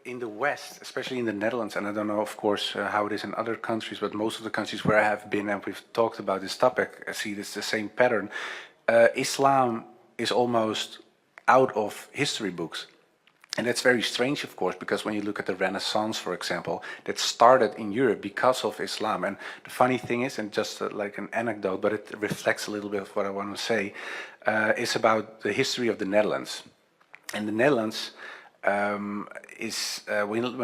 in the West, especially in the Netherlands, and I don't know, of course, how it is in other countries, but most of the countries where I have been and we've talked about this topic, I see this the same pattern. Islam is almost out of history books. And that's very strange, of course, because when you look at the Renaissance, for example, that started in Europe because of Islam. And the funny thing is, and just like an anecdote, but it reflects a little bit of what I want to say, is about the history of the Netherlands. And the Netherlands when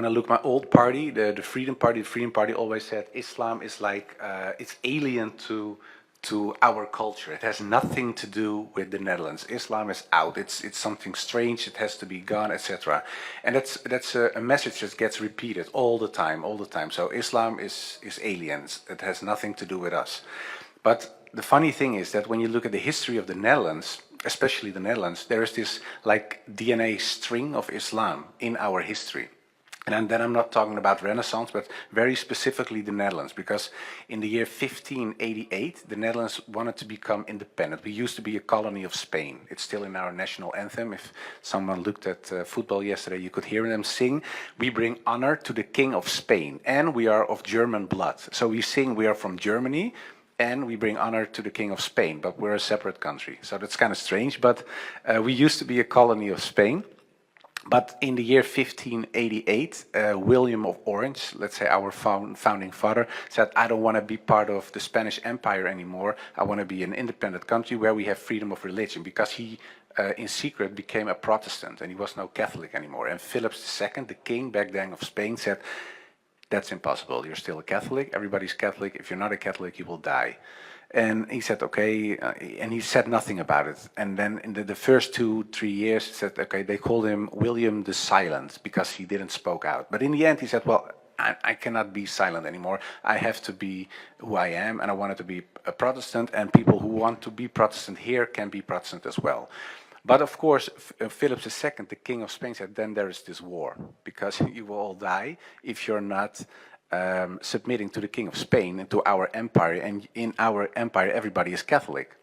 I look at my old party, the Freedom Party always said Islam is like, it's alien to our culture. It has nothing to do with the Netherlands. Islam is out. It's something strange. It has to be gone, etc. And that's a message that gets repeated all the time. So Islam is aliens. It has nothing to do with us. But the funny thing is that when you look at the history of the Netherlands, especially the Netherlands, there is this like DNA string of Islam in our history. And then I'm not talking about Renaissance, but very specifically the Netherlands, because in the year 1588, the Netherlands wanted to become independent. We used to be a colony of Spain. It's still in our national anthem. If someone looked at football yesterday, you could hear them sing, "We bring honor to the King of Spain, and we are of German blood." So we sing, we are from Germany, and we bring honor to the King of Spain, but we're a separate country. So that's kind of strange, but we used to be a colony of Spain. But in the year 1588, William of Orange, let's say our founding father, said, I don't want to be part of the Spanish Empire anymore. I want to be an independent country where we have freedom of religion, because he, in secret, became a Protestant and he was no Catholic anymore. And Philip II, the king back then of Spain, said, that's impossible. You're still a Catholic. Everybody's Catholic. If you're not a Catholic, you will die. And he said, okay, and he said nothing about it. And then in the first 2-3 years, he said, okay, they called him William the Silent because he didn't spoke out. But in the end, he said, well, I cannot be silent anymore. I have to be who I am, and I wanted to be a Protestant, and people who want to be Protestant here can be Protestant as well. But of course, Philip II, the King of Spain, said, then there is this war, because you will all die if you're not submitting to the King of Spain and to our empire, and in our empire everybody is Catholic.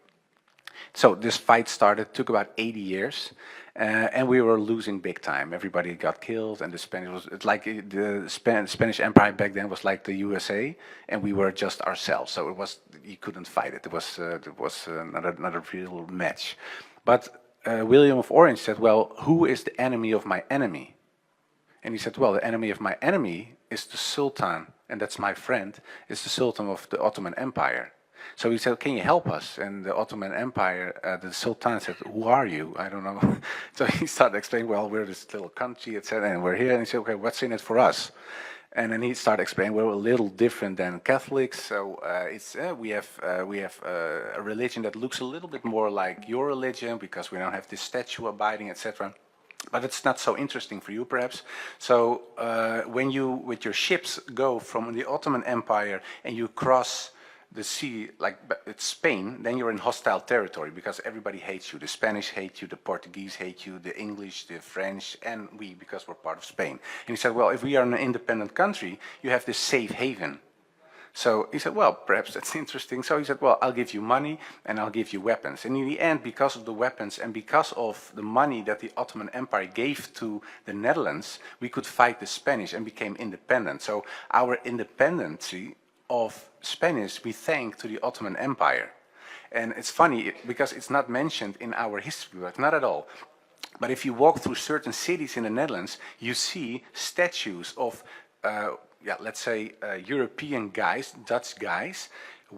So this fight started, took about 80 years, and we were losing big time. Everybody got killed, and the Spanish was, it's like the Spanish Empire back then was like the USA, and we were just ourselves. So it was, you couldn't fight it. It was not a real match. But William of Orange said, well, who is the enemy of my enemy? And he said, well, the enemy of my enemy is the Sultan, and that's my friend, is the Sultan of the Ottoman Empire. So he said, can you help us? And the Ottoman Empire, the Sultan said, who are you? I don't know. So he started explaining, well, we're this little country, etc., and we're here. And he said, okay, what's in it for us? And then he started explaining, we're a little different than Catholics. So we have a religion that looks a little bit more like your religion, because we don't have this statue abiding, etc. But it's not so interesting for you, perhaps. So when you, with your ships, go from the Ottoman Empire and you cross the sea, like it's Spain, then you're in hostile territory, because everybody hates you. The Spanish hate you, the Portuguese hate you, the English, the French, and we, because we're part of Spain. And he said, well, if we are an independent country, you have this safe haven. So he said, well, perhaps that's interesting. So he said, well, I'll give you money and I'll give you weapons. And in the end, because of the weapons and because of the money that the Ottoman Empire gave to the Netherlands, we could fight the Spanish and became independent. So our independency of Spanish we thank to the Ottoman Empire. And it's funny because it's not mentioned in our history book, not at all. But if you walk through certain cities in the Netherlands, you see statues of let's say European guys, Dutch guys,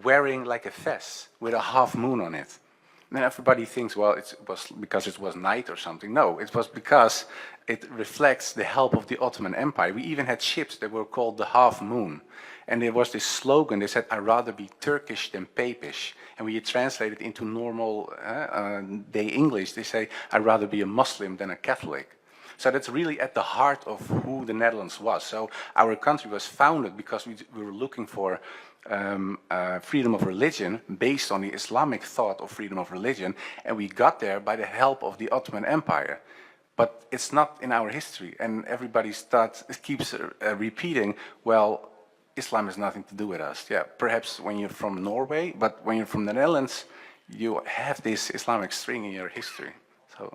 wearing like a vest with a half moon on it. And everybody thinks, well, it was because it was night or something. No, it was because it reflects the help of the Ottoman Empire. We even had ships that were called the Half Moon. And there was this slogan, they said, I'd rather be Turkish than Papish. And when you translate it into normal day English, they say, I'd rather be a Muslim than a Catholic. So that's really at the heart of who the Netherlands was. So our country was founded because we were looking for freedom of religion based on the Islamic thought of freedom of religion, and we got there by the help of the Ottoman Empire. But it's not in our history, and everybody keeps repeating, well, Islam has nothing to do with us. Yeah, perhaps when you're from Norway, but when you're from the Netherlands, you have this Islamic string in your history. So.